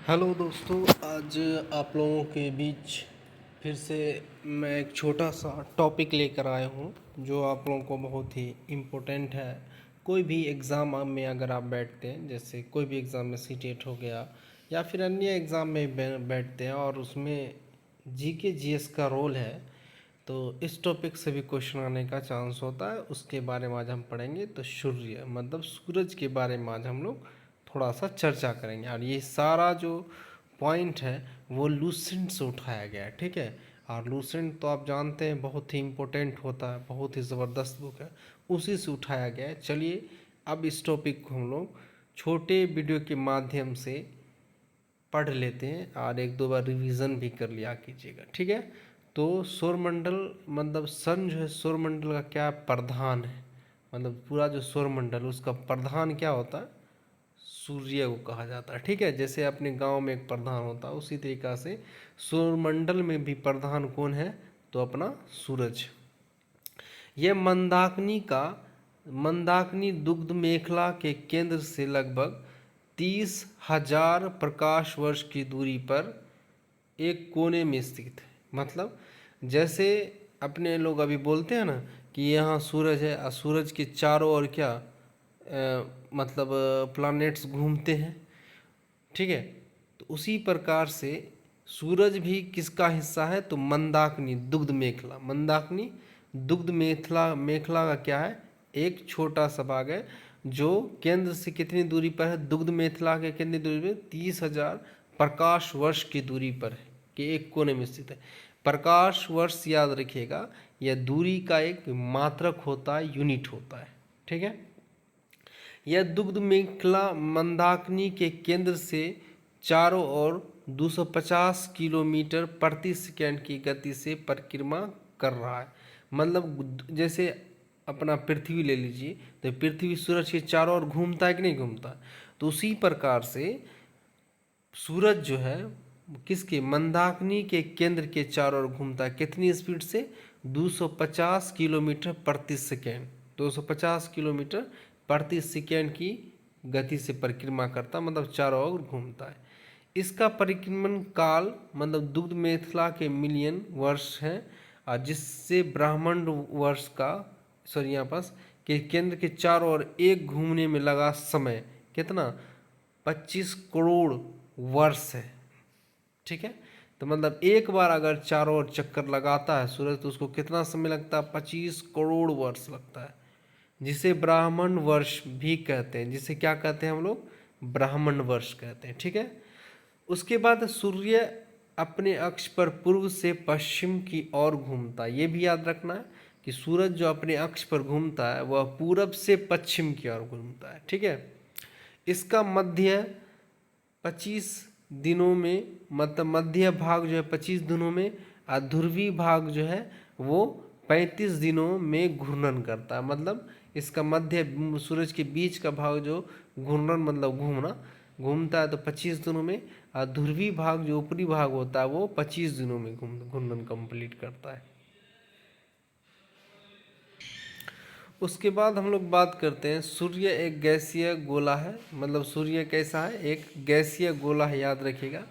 Hello दोस्तों, आज आप लोगों के बीच फिर से मैं एक छोटा सा टॉपिक लेकर आया हूँ जो आप लोगों को बहुत ही इम्पोर्टेंट है। कोई भी एग्ज़ाम में अगर आप बैठते हैं, जैसे कोई भी एग्ज़ाम में सीटेट हो गया या फिर अन्य एग्ज़ाम में बैठते हैं और उसमें जीके जीएस का रोल है, तो इस टॉपिक से भी क्वेश्चन आने का चांस होता है। उसके बारे में आज हम पढ़ेंगे। तो सूर्य मतलब सूरज के बारे में आज हम लोग थोड़ा सा चर्चा करेंगे और ये सारा जो पॉइंट है वो लूसेंट से उठाया गया है, ठीक है। और लूसेंट तो आप जानते हैं बहुत ही इम्पोर्टेंट होता है, बहुत ही ज़बरदस्त बुक है, उसी से उठाया गया है। चलिए अब इस टॉपिक को हम लोग छोटे वीडियो के माध्यम से पढ़ लेते हैं और एक दो बार रिवीजन भी कर लिया कीजिएगा, ठीक है। तो सौरमंडल मतलब सन जो है सौरमंडल का क्या प्रधान है, मतलब पूरा जो सौरमंडल उसका प्रधान क्या होता है, सूर्य को कहा जाता है, ठीक है। जैसे अपने गांव में एक प्रधान होता है, उसी तरीक़ा से सौरमंडल में भी प्रधान कौन है, तो अपना सूरज। यह मंदाकिनी दुग्ध मेखला के केंद्र से लगभग 30,000 प्रकाश वर्ष की दूरी पर एक कोने में स्थित है। मतलब जैसे अपने लोग अभी बोलते हैं ना कि यहाँ सूरज है और सूरज के चारों ओर क्या मतलब प्लैनेट्स घूमते हैं, ठीक है। तो उसी प्रकार से सूरज भी किसका हिस्सा है, तो मंदाकिनी दुग्ध मेखला। मंदाकिनी दुग्ध मेखला का क्या है, एक छोटा सा भाग है जो केंद्र से कितनी दूरी पर है, दुग्ध मेखला के कितनी दूरी पर, 30,000 प्रकाश वर्ष की दूरी पर है कि एक कोने में स्थित है। प्रकाश वर्ष याद रखिएगा, यह दूरी का एक मात्रक होता है, यूनिट होता है, ठीक है। यह दुग्ध मेखला मंदाकिनी के केंद्र से चारों ओर 250 किलोमीटर प्रति सेकंड की गति से परिक्रमा कर रहा है। मतलब जैसे अपना पृथ्वी ले लीजिए, तो पृथ्वी सूरज के चारों ओर घूमता है कि नहीं घूमता, तो उसी प्रकार से सूरज जो है किसके, मंदाकिनी के केंद्र के चारों ओर घूमता है। कितनी स्पीड से, 250 किलोमीटर प्रति सेकेंड, 250 किलोमीटर प्रति सेकेंड की गति से परिक्रमा करता, मतलब चारों ओर घूमता है। इसका परिक्रमण काल मतलब दुग्ध मेखला के मिलियन वर्ष है, और जिससे ब्रह्मांड वर्ष का यहाँ पास के केंद्र के चारों ओर एक घूमने में लगा समय कितना, 25 करोड़ वर्ष है, ठीक है। तो मतलब एक बार अगर चारों ओर चक्कर लगाता है सूरज, तो उसको कितना समय लगता है, 25 करोड़ वर्ष लगता है, जिसे ब्राह्मण वर्ष भी कहते हैं। जिसे क्या कहते हैं हम लोग, ब्राह्मण वर्ष कहते हैं, ठीक है। उसके बाद सूर्य अपने अक्ष पर पूर्व से पश्चिम की ओर घूमता है। ये भी याद रखना है कि सूरज जो अपने अक्ष पर घूमता है वह पूरब से पश्चिम की ओर घूमता है, ठीक है। इसका मध्य 25 दिनों में, मतलब मध्य भाग जो है 25 दिनों में, और ध्रुवीय भाग जो है वो 35 दिनों में घूर्णन करता है। मतलब इसका मध्य सूरज के बीच का भाग जो घूर्णन मतलब घूमता है तो 25 दिनों में, और ध्रुवीय भाग जो ऊपरी भाग होता है वो 25 दिनों में घूर्णन कंप्लीट करता है। उसके बाद हम लोग बात करते हैं, सूर्य एक गैसीय गोला है। मतलब सूर्य कैसा है, एक गैसीय गोला है, याद रखिएगा,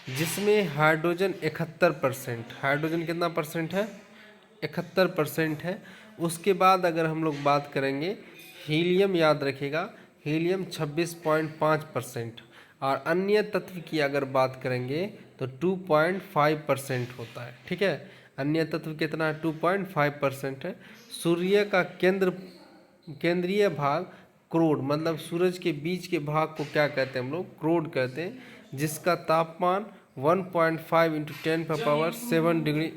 जिसमें हाइड्रोजन 71%, हाइड्रोजन कितना परसेंट है, 71% है। उसके बाद अगर हम लोग बात करेंगे हीलियम, याद रखिएगा हीलियम 26.5%, और अन्य तत्व की अगर बात करेंगे तो 2.5% होता है, ठीक है। अन्य तत्व कितना है, 2.5% है। सूर्य का केंद्रीय भाग क्रोड, मतलब सूरज के बीच के भाग को क्या कहते हैं हम लोग, क्रोड कहते हैं, जिसका तापमान 1.5 इंटू 10⁻⁷ डिग्री।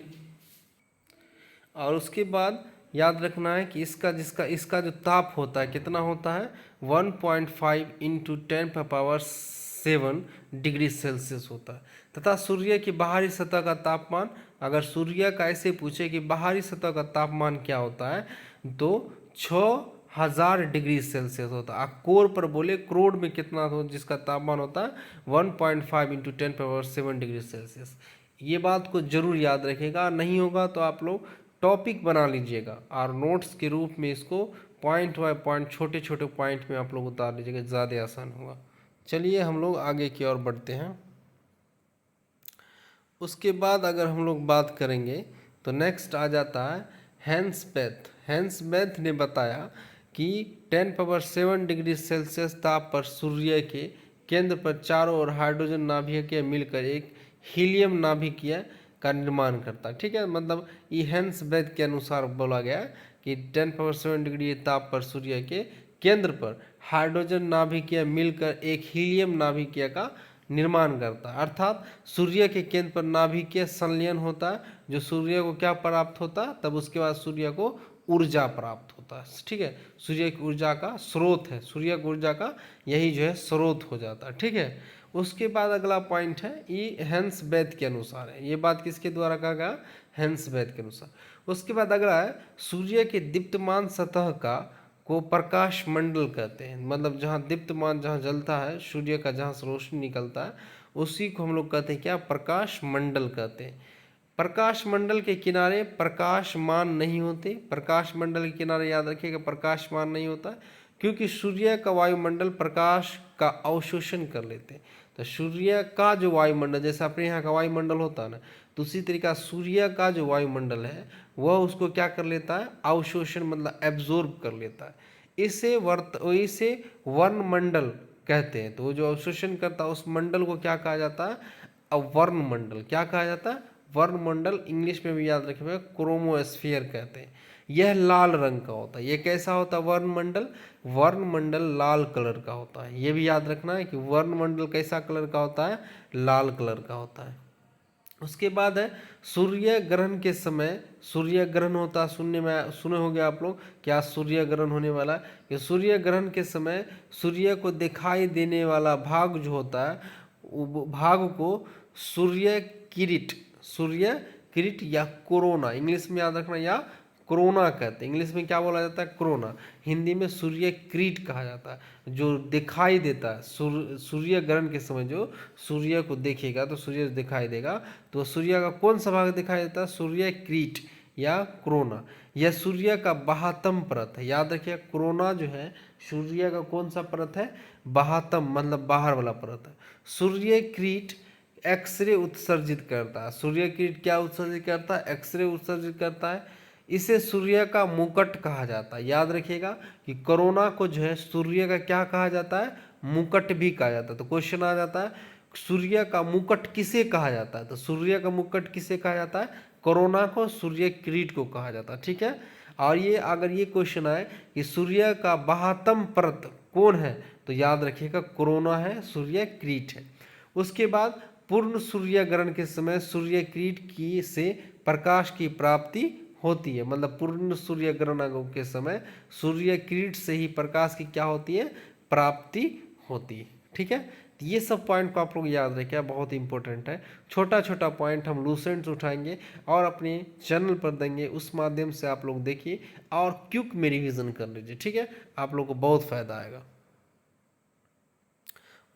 और उसके बाद याद रखना है कि इसका जो ताप होता है कितना होता है, 1.5 इंटू 10⁻⁷ डिग्री सेल्सियस होता है। तथा सूर्य की बाहरी सतह का तापमान, अगर सूर्य का ऐसे पूछे कि बाहरी सतह का तापमान क्या होता है, तो 6000 डिग्री सेल्सियस होता है। कोर पर बोले क्रोड में कितना हो, जिसका तापमान होता है 1.5 इंटू 10⁻⁷ डिग्री सेल्सियस। ये बात को जरूर याद रखिएगा, नहीं होगा तो आप लोग टॉपिक बना लीजिएगा और नोट्स के रूप में इसको पॉइंट बाय पॉइंट छोटे छोटे पॉइंट में आप लोग उतार लीजिएगा, ज़्यादा आसान होगा। चलिए हम लोग आगे की ओर बढ़ते हैं। उसके बाद अगर हम लोग बात करेंगे तो नेक्स्ट आ जाता है हैंस बेथ। हैंस बेथ ने बताया कि 10⁻7 डिग्री सेल्सियस ताप पर सूर्य के केंद्र पर चारों ओर हाइड्रोजन नाभिकीय मिलकर एक हीलियम नाभिकीय का निर्माण करता है। ठीक है, मतलब ये हैंस बेथ के अनुसार बोला गया कि 10⁻7 डिग्री ताप पर सूर्य के केंद्र पर हाइड्रोजन नाभिकीय मिलकर एक हीलियम नाभिकीय का निर्माण करता है। अर्थात सूर्य के केंद्र पर नाभिकीय संलयन होता है, जो सूर्य को क्या प्राप्त होता है, तब उसके बाद सूर्य को ऊर्जा प्राप्त होता है। ठीक है, सूर्य की ऊर्जा का स्रोत है, सूर्य की ऊर्जा का यही जो है स्रोत हो जाता है। ठीक है, उसके बाद अगला पॉइंट है, ये हैंस बेथ के अनुसार है। ये बात किसके द्वारा कहा गया? हैंस बेथ के अनुसार। उसके बाद अगला है सूर्य के दीप्तमान सतह का को प्रकाश मंडल कहते हैं। मतलब जहाँ दीप्तमान, जहाँ जलता है सूर्य का, जहाँ से रोशनी निकलता है, उसी को हम लोग कहते हैं क्या? प्रकाश मंडल कहते हैं। प्रकाश मंडल के किनारे प्रकाशमान नहीं होते। प्रकाश मंडल के किनारे याद रखिएगा प्रकाशमान नहीं होता, क्योंकि सूर्य का वायुमंडल प्रकाश का अवशोषण कर लेते हैं। तो सूर्य का जो वायुमंडल, जैसे अपने यहाँ का वायुमंडल होता है ना, तो उसी तरीका सूर्य का जो वायुमंडल है वह उसको क्या कर लेता है? अवशोषण, मतलब एब्जॉर्ब कर लेता है। इसे वर्णमंडल कहते हैं। तो वो जो अवशोषण करता है उस मंडल को क्या कहा जाता है? वर्णमंडल। क्या कहा जाता है? वर्णमंडल। इंग्लिश में भी याद रखिएगा क्रोमोस्फीयर कहते हैं। यह लाल रंग का होता है। ये कैसा होता है वर्णमंडल? वर्णमंडल लाल कलर का होता है। ये भी याद रखना है कि वर्णमंडल कैसा कलर का होता है? लाल कलर का होता है। उसके बाद है सूर्य ग्रहण के समय, सूर्य ग्रहण होता है, सुने होंगे आप लोग क्या सूर्य ग्रहण होने वाला है, कि सूर्य ग्रहण के समय सूर्य को दिखाई देने वाला भाग जो होता है, वो भाग को सूर्य किरीट या कोरोना, इंग्लिश में याद रखना, या कोरोना कहते हैं। इंग्लिश में क्या बोला जाता है? कोरोना। हिंदी में सूर्य किरीट कहा जाता है। जो दिखाई देता है सूर्य ग्रहण के समय, जो सूर्य को देखेगा तो सूर्य दिखाई देगा, तो सूर्य का कौन सा भाग दिखाई देता है? सूर्य किरीट या कोरोना। यह सूर्य का बाह्यतम परत है। याद रखिए कोरोना जो है सूर्य का कौन सा परत है? बाह्यतम, मतलब बाहर वाला परत है। सूर्य किरीट एक्सरे उत्सर्जित करता है। सूर्य किरीट क्या उत्सर्जित करता है? एक्सरे उत्सर्जित करता है। इसे सूर्य का मुकुट कहा जाता है। याद रखिएगा कि कोरोना को जो है सूर्य का क्या कहा जाता है? मुकुट भी कहा जाता है। तो क्वेश्चन आ जाता है सूर्य का मुकुट किसे कहा जाता है? तो सूर्य का मुकुट किसे कहा जाता है? कोरोना को सूर्य किरीट को कहा जाता है। ठीक है, और ये अगर ये क्वेश्चन आए कि सूर्य का बाह्यतम परत कौन है, तो याद रखिएगा कोरोना है, सूर्य किरीट है। उसके बाद पूर्ण सूर्य ग्रहण के समय सूर्य किरीट की से प्रकाश की प्राप्ति होती है। मतलब पूर्ण सूर्य ग्रहण के समय सूर्य किरीट से ही प्रकाश की क्या होती है? प्राप्ति होती है। ठीक है, तो ये सब पॉइंट को आप लोग याद रखिए, बहुत इंपॉर्टेंट है। छोटा छोटा पॉइंट हम लूसेंट्स उठाएंगे और अपने चैनल पर देंगे, उस माध्यम से आप लोग देखिए और क्विक में रिविजन कर लीजिए। ठीक है, आप लोग को बहुत फायदा आएगा।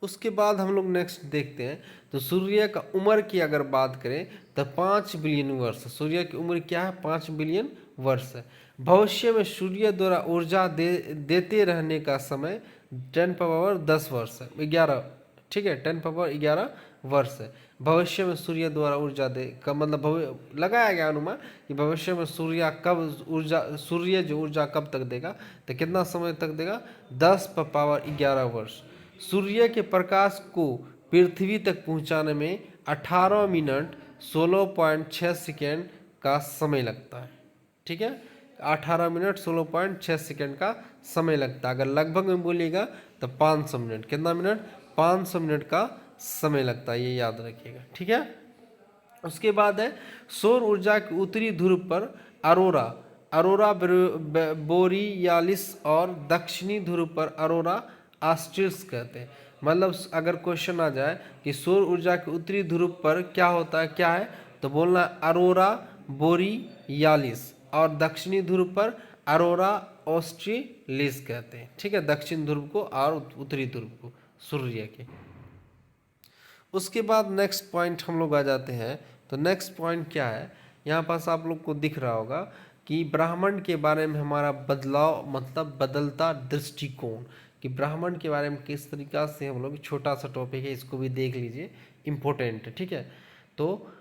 उसके बाद हम लोग नेक्स्ट देखते हैं, तो सूर्य का उम्र की अगर बात करें तो 5 बिलियन वर्ष। सूर्य की उम्र क्या है? 5 बिलियन वर्ष है। भविष्य में सूर्य द्वारा ऊर्जा देते रहने का समय 10⁻10 वर्ष है, 11। ठीक है, 10⁻11 वर्ष है। भविष्य में सूर्य द्वारा ऊर्जा दे का मतलब लगाया गया अनुमान कि भविष्य में सूर्य जो ऊर्जा कब तक देगा, तो कितना समय तक देगा? 10⁻11 वर्ष। सूर्य के प्रकाश को पृथ्वी तक पहुंचाने में 18 मिनट 16.6 सेकेंड का समय लगता है। ठीक है, 18 मिनट 16.6 सेकेंड का समय लगता है। अगर लगभग में बोलिएगा तो 500 मिनट। कितना मिनट? 500 मिनट का समय लगता है, ये याद रखिएगा। ठीक है, उसके बाद है सौर ऊर्जा के उत्तरी ध्रुव पर अरोरा बोरियालिस और दक्षिणी ध्रुव पर अरोरा ऑस्ट्रल्स कहते हैं। मतलब अगर क्वेश्चन आ जाए कि सौर ऊर्जा के उत्तरी ध्रुव पर क्या होता है, क्या है, तो बोलना अरोरा बोरियालिस, और दक्षिणी ध्रुव पर अरोरा ऑस्ट्रेलिस कहते हैं। ठीक है, दक्षिण ध्रुव को और उत्तरी ध्रुव को सूर्य के। उसके बाद नेक्स्ट पॉइंट हम लोग आ जाते हैं, तो नेक्स्ट पॉइंट क्या है, यहाँ पास आप लोग को दिख रहा होगा कि ब्राह्मण के बारे में हमारा बदलाव, मतलब बदलता दृष्टिकोण, कि ब्राह्मण के बारे में किस तरीका से हम लोग, छोटा सा टॉपिक है, इसको भी देख लीजिए, इम्पोर्टेंट है। ठीक है, तो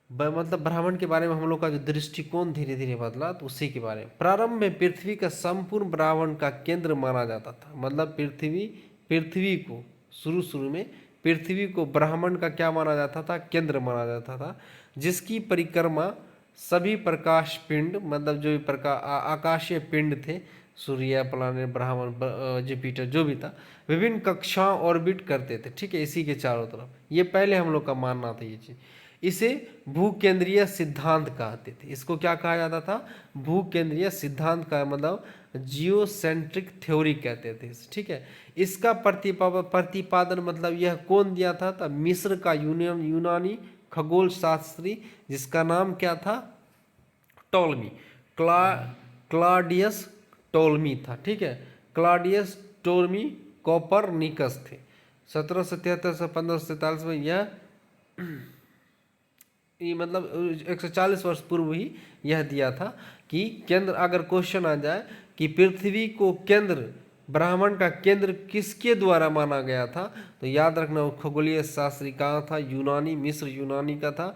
मतलब ब्राह्मण के बारे में हम लोग का जो दृष्टिकोण धीरे धीरे बदला, तो उसी के बारे में। प्रारंभ में पृथ्वी का संपूर्ण ब्राह्मण का केंद्र माना जाता था। मतलब पृथ्वी को शुरू शुरू में पृथ्वी को ब्राह्मण का क्या माना जाता था? केंद्र माना जाता था, जिसकी परिक्रमा सभी प्रकाश पिंड, मतलब जो भी आकाशीय पिंड थे, सूर्य, प्लानेट, ब्राह्मण, जुपिटर, जो भी था, विभिन्न कक्षाओं ऑर्बिट करते थे। ठीक है, इसी के चारों तरफ। ये पहले हम लोग का मानना था ये चीज़। इसे भूकेंद्रीय सिद्धांत कहते थे। इसको क्या कहा जाता था? भूकेंद्रीय सिद्धांत का मतलब जियोसेंट्रिक थ्योरी कहते थे। ठीक है, इसका प्रतिपादन मतलब यह कौन दिया था? तब मिस्र का यूनानी खगोल शास्त्री, जिसका नाम क्या था? टॉलमी, क्लाडियस टोल्मी था। ठीक है, क्लाडियस टोल्मी कोपरनिकस थे। 1773 से 1543 में यह मतलब 140 वर्ष पूर्व ही यह दिया था कि केंद्र, अगर क्वेश्चन आ जाए कि पृथ्वी को केंद्र, ब्राह्मण का केंद्र किसके द्वारा माना गया था, तो याद रखना खगोलीय शास्त्री कहाँ था? यूनानी, मिस्र यूनानी का था,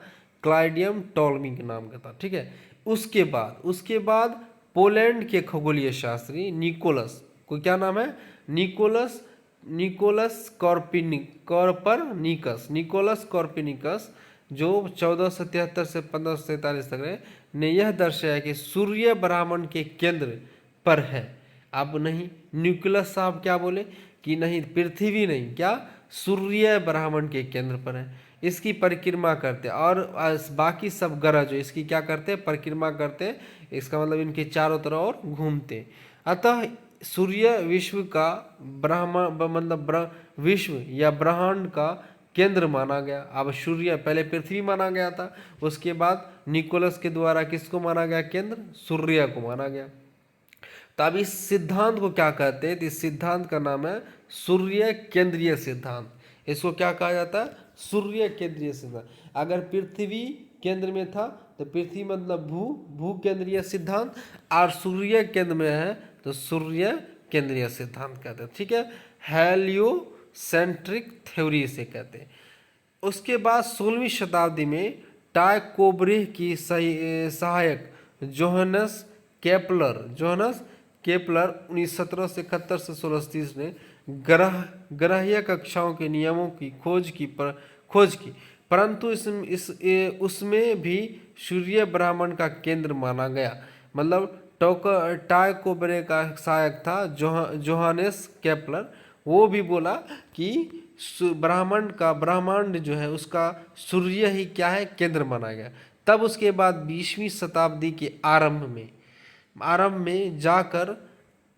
क्लाइडियम टोल्मी के नाम का था। ठीक है, उसके बाद पोलैंड के खगोलीय शास्त्री निकोलस, को क्या नाम है? निकोलस कॉर्पिनिकस, जो 1473 से 1543 तक रहे, ने यह दर्शाया कि सूर्य ब्राह्मण के केंद्र पर है। अब नहीं, निकोलस साहब क्या बोले कि नहीं, पृथ्वी नहीं, क्या सूर्य ब्राह्मण के केंद्र पर है, इसकी परिक्रमा करते, और बाकी सब ग्रह जो इसकी क्या करते? परिक्रमा करते। इसका मतलब इनके चारों तरफ और घूमते। अतः सूर्य विश्व का मतलब विश्व या ब्रह्मांड का केंद्र माना गया। अब सूर्य, पहले पृथ्वी माना गया था, उसके बाद निकोलस के द्वारा किसको माना गया केंद्र? सूर्य को माना गया। तो अब इस सिद्धांत को क्या कहते हैं? इस सिद्धांत का नाम है सूर्य केंद्रीय सिद्धांत। इसको क्या कहा जाता है? सूर्य केंद्रीय सिद्धांत। अगर पृथ्वी केंद्र में था तो पृथ्वी मतलब भू केंद्रीय सिद्धांत, और सूर्य केंद्र में है तो सूर्य केंद्रीय सिद्धांत कहते हैं। ठीक है, हेलियोसेंट्रिक थ्योरी इसे कहते हैं। उसके बाद 16वीं शताब्दी में टाइकोब्रे की सहायक जोहनस केपलर 1771 से 1630 ने ग्रहीय कक्षाओं के नियमों की खोज की, परंतु उसमें भी सूर्य ब्राह्मण का केंद्र माना गया। मतलब टाइकोब्रे का सहायक था जोहानेस केपलर, वो भी बोला कि ब्रह्मांड जो है उसका सूर्य ही क्या है? केंद्र माना गया। तब उसके बाद 20वीं शताब्दी के आरंभ में जाकर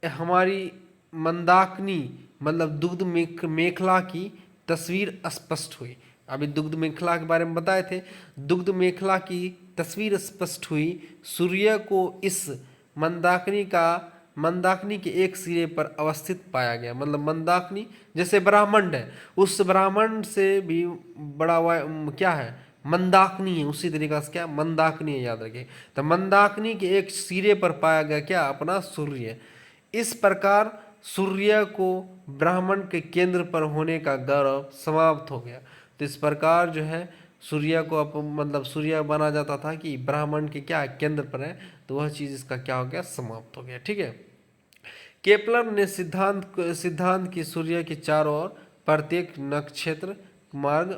हमारी मंदाकिनी मतलब दुग्ध मेखला की तस्वीर स्पष्ट हुई। अभी दुग्ध मेखला के बारे में बताए थे। दुग्ध मेखला की तस्वीर स्पष्ट हुई। सूर्य को इस मंदाकिनी के एक सिरे पर अवस्थित पाया गया। मतलब मंदाकिनी जैसे ब्राह्मण है, उस ब्राह्मण से भी बड़ा क्या है? मंदाकिनी है। उसी तरीके से क्या? मंदाकिनी है, याद रखिए। तो मंदाकिनी के एक सिरे पर पाया गया क्या? अपना सूर्य। इस प्रकार सूर्य को ब्राह्मण के केंद्र पर होने का गौरव समाप्त हो गया। तो इस प्रकार जो है सूर्य को मतलब सूर्य माना जाता था कि ब्राह्मण के क्या केंद्र पर है, तो वह चीज़ इसका क्या हो गया? समाप्त हो गया। ठीक है, केपलर ने सिद्धांत की सूर्य के चारों ओर प्रत्येक नक्षत्र मार्ग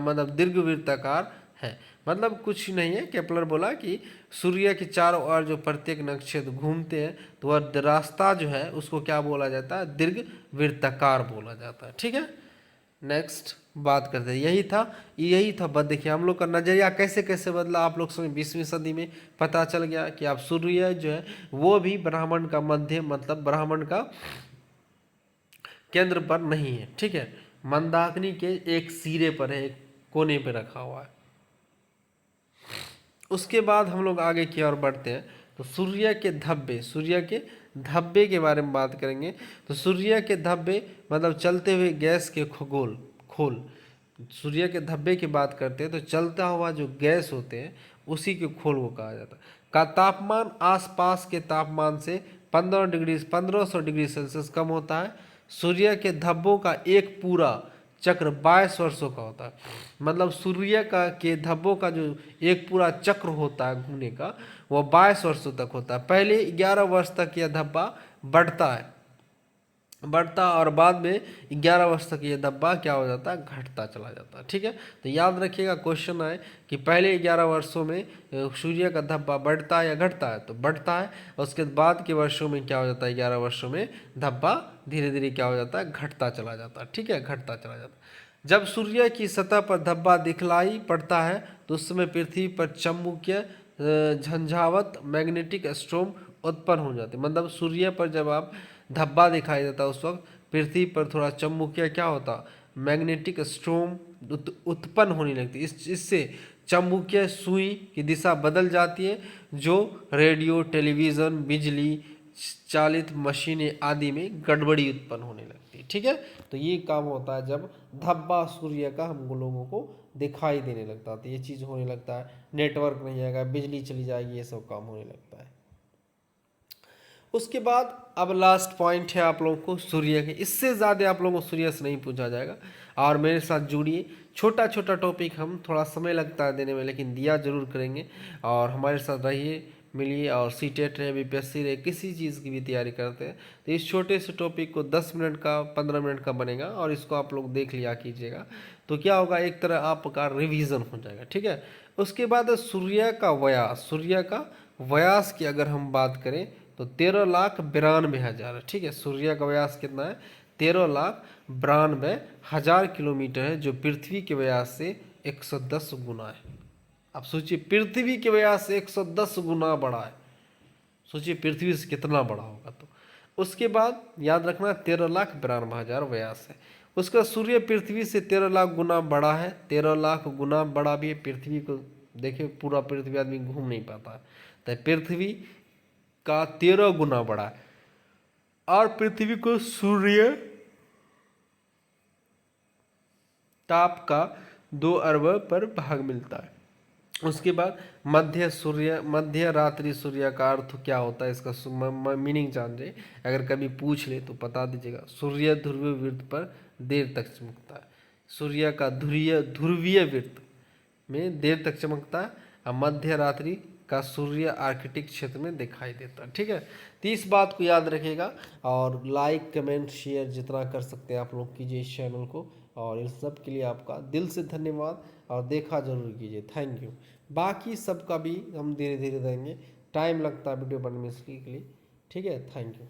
मतलब दीर्घवृत्ताकार है। मतलब कुछ नहीं है, केपलर बोला कि सूर्य के चारों ओर जो प्रत्येक नक्षत्र घूमते हैं तो वह रास्ता जो है उसको क्या बोला जाता है? दीर्घवृत्ताकार बोला जाता है। ठीक है, नेक्स्ट बात करते हैं। यही था बस। देखिए हम लोग का नज़रिया कैसे कैसे बदला आप लोग समझ। 20वीं सदी में पता चल गया कि आप सूर्य जो है वो भी ब्राह्मण का मध्य मतलब ब्राह्मण का केंद्र पर नहीं है। ठीक है, मंदाकिनी के एक सिरे पर है, एक कोने पे रखा हुआ है। उसके बाद हम लोग आगे की ओर बढ़ते हैं तो सूर्य के धब्बे के बारे में बात करेंगे। तो सूर्य के धब्बे मतलब चलते हुए गैस के खोल। सूर्य के धब्बे की बात करते हैं तो चलता हुआ जो गैस होते हैं उसी के खोल को कहा जाता है। का तापमान आसपास के तापमान से 1500 डिग्री सेल्सियस कम होता है। सूर्य के धब्बों का एक पूरा चक्र 22 वर्षों का होता है। मतलब सूर्य का के धब्बों का जो एक पूरा चक्र होता है घूमने का, वो 22 वर्षों तक होता है। पहले 11 वर्ष तक यह धब्बा बढ़ता और बाद में 11 वर्ष तक ये धब्बा क्या हो जाता है, घटता चला जाता है। ठीक है, तो याद रखिएगा क्वेश्चन आए कि पहले 11 वर्षों में सूर्य का धब्बा बढ़ता है या घटता है, तो बढ़ता है। उसके बाद के वर्षों में क्या हो जाता है, 11 वर्षों में धब्बा धीरे धीरे क्या हो जाता है, घटता चला जाता है। ठीक है, घटता चला जाता है। जब सूर्य की सतह पर धब्बा दिखलाई पड़ता है तो उस समय पृथ्वी पर चुंबकीय झंझावत मैग्नेटिक स्ट्रोम उत्पन्न हो जाते। मतलब सूर्य पर जब आप धब्बा दिखाई देता है उस वक्त पृथ्वी पर थोड़ा चुंबकीय क्या होता, मैग्नेटिक स्ट्रोम उत्पन्न होने लगती है। इससे चुंबकीय सुई की दिशा बदल जाती है, जो रेडियो, टेलीविज़न, बिजली चालित मशीनें आदि में गड़बड़ी उत्पन्न होने लगती है। ठीक है, तो ये काम होता है जब धब्बा सूर्य का हम लोगों को दिखाई देने लगता है, तो ये चीज़ होने लगता है। नेटवर्क नहीं आएगा, बिजली चली जाएगी, ये सब काम होने लगता है। उसके बाद अब लास्ट पॉइंट है आप लोगों को सूर्य के। इससे ज़्यादा आप लोगों को सूर्य से नहीं पूछा जाएगा, और मेरे साथ जुड़िए। छोटा छोटा टॉपिक हम थोड़ा समय लगता है देने में, लेकिन दिया जरूर करेंगे। और हमारे साथ रहिए, मिलिए। और सीटेट रहे, बीपीएससी रहे, किसी चीज़ की भी तैयारी करते हैं तो इस छोटे से टॉपिक को 10 मिनट का 15 मिनट का बनेगा, और इसको आप लोग देख लिया कीजिएगा। तो क्या होगा, एक तरह आपका रिवीजन हो जाएगा। ठीक है, उसके बाद सूर्य का व्यास की अगर हम बात करें तो 13,92,000 है। ठीक है, सूर्य का व्यास कितना है, 13,92,000 किलोमीटर है, जो पृथ्वी के व्यास से 110 गुना है। आप सोचिए, पृथ्वी के व्यास से 110 गुना बड़ा है। सोचिए पृथ्वी से कितना बड़ा होगा। तो उसके बाद याद रखना 13,92,000 व्यास है। उसका सूर्य पृथ्वी से 13 लाख गुना बड़ा है। 13 लाख गुना बड़ा भी है। पृथ्वी को देखिए, पूरा पृथ्वी आदमी घूम नहीं पाता है, तो पृथ्वी का 13 गुना बड़ा है। और पृथ्वी को सूर्य ताप का 2 अरब पर भाग मिलता है। उसके बाद मध्य रात्रि सूर्य का अर्थ क्या होता है, इसका मीनिंग जान जाए। अगर कभी पूछ ले तो बता दीजिएगा। सूर्य ध्रुवीय वृत्त पर देर तक चमकता है। सूर्य का ध्रुवीय वृत्त में देर तक चमकता है, और मध्य रात्रि का सूर्य आर्कटिक क्षेत्र में दिखाई देता है। ठीक है, तो इस बात को याद रखिएगा। और लाइक, कमेंट, शेयर जितना कर सकते हैं आप लोग कीजिए इस चैनल को। और इन सब के लिए आपका दिल से धन्यवाद, और देखा जरूर कीजिए। Thank you. बाकी सबका भी हम धीरे धीरे देंगे, टाइम लगता है वीडियो बनने के लिए। ठीक है, थैंक यू।